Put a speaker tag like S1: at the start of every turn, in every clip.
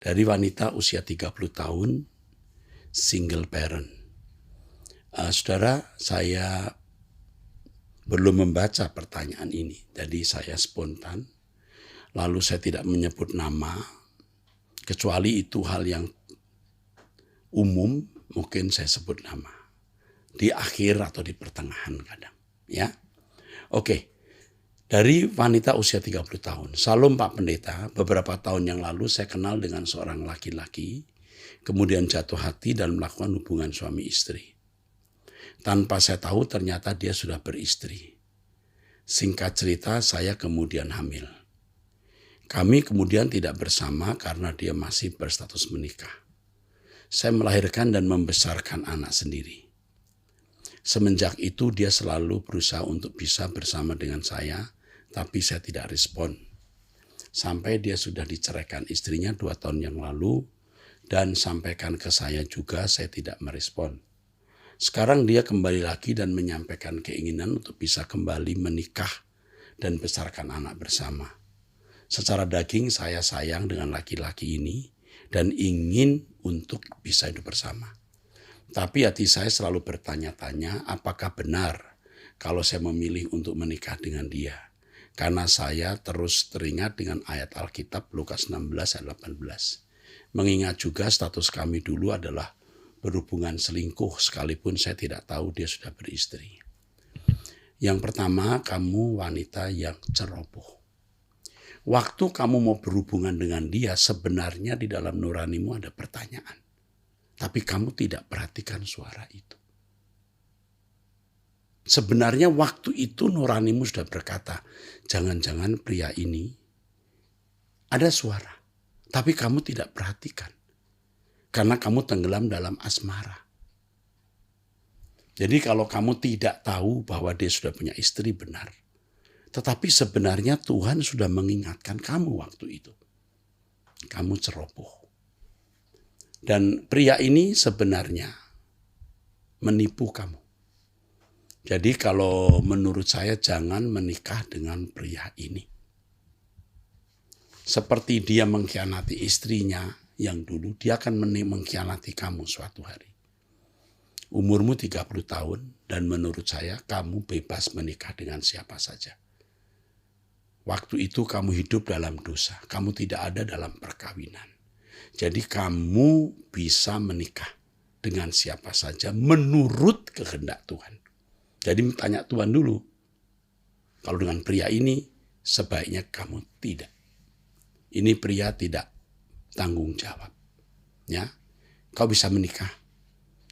S1: Dari wanita usia 30 tahun, single parent. Saudara, saya belum membaca pertanyaan ini, jadi saya spontan. Lalu saya tidak menyebut nama, kecuali itu hal yang umum, mungkin saya sebut nama. Di akhir atau di pertengahan kadang. Ya, oke. Dari wanita usia 30 tahun, Salam Pak Pendeta, beberapa tahun yang lalu saya kenal dengan seorang laki-laki, kemudian jatuh hati dan melakukan hubungan suami istri. Tanpa saya tahu ternyata dia sudah beristri. Singkat cerita, saya kemudian hamil. Kami kemudian tidak bersama karena dia masih berstatus menikah. Saya melahirkan dan membesarkan anak sendiri. Semenjak itu dia selalu berusaha untuk bisa bersama dengan saya, tapi saya tidak respon. Sampai dia sudah diceraikan istrinya 2 tahun yang lalu, dan sampaikan ke saya juga saya tidak merespon. Sekarang dia kembali lagi dan menyampaikan keinginan untuk bisa kembali menikah dan besarkan anak bersama. Secara daging saya sayang dengan laki-laki ini dan ingin untuk bisa hidup bersama. Tapi hati saya selalu bertanya-tanya apakah benar kalau saya memilih untuk menikah dengan dia. Karena saya terus teringat dengan ayat Alkitab Lukas 16 ayat 18. Mengingat juga status kami dulu adalah berhubungan selingkuh sekalipun saya tidak tahu dia sudah beristri. Yang pertama, kamu wanita yang ceroboh. Waktu kamu mau berhubungan dengan dia, sebenarnya di dalam nuranimu ada pertanyaan. Tapi kamu tidak perhatikan suara itu. Sebenarnya waktu itu nuranimu sudah berkata, jangan-jangan pria ini ada suara. Tapi kamu tidak perhatikan. Karena kamu tenggelam dalam asmara. Jadi kalau kamu tidak tahu bahwa dia sudah punya istri, benar. Tetapi sebenarnya Tuhan sudah mengingatkan kamu waktu itu. Kamu ceroboh. Dan pria ini sebenarnya menipu kamu. Jadi kalau menurut saya jangan menikah dengan pria ini. Seperti dia mengkhianati istrinya yang dulu, dia akan mengkhianati kamu suatu hari. Umurmu 30 tahun dan menurut saya kamu bebas menikah dengan siapa saja. Waktu itu kamu hidup dalam dosa, kamu tidak ada dalam perkawinan. Jadi kamu bisa menikah dengan siapa saja menurut kehendak Tuhan. Jadi tanya Tuhan dulu, kalau dengan pria ini sebaiknya kamu tidak. Ini pria tidak tanggung jawab. Ya, kau bisa menikah,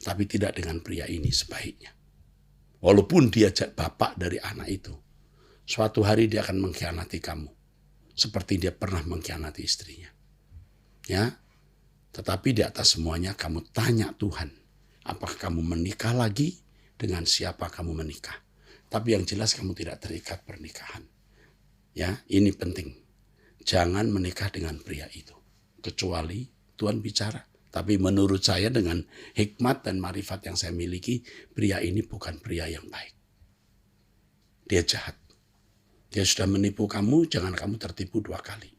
S1: tapi tidak dengan pria ini sebaiknya. Walaupun dia bapak dari anak itu, suatu hari dia akan mengkhianati kamu, seperti dia pernah mengkhianati istrinya. Ya, tetapi di atas semuanya kamu tanya Tuhan, apakah kamu menikah lagi, dengan siapa kamu menikah. Tapi yang jelas kamu tidak terikat pernikahan. Ya, ini penting. Jangan menikah dengan pria itu. Kecuali Tuhan bicara. Tapi menurut saya dengan hikmat dan marifat yang saya miliki, pria ini bukan pria yang baik. Dia jahat. Dia sudah menipu kamu, jangan kamu tertipu 2 kali.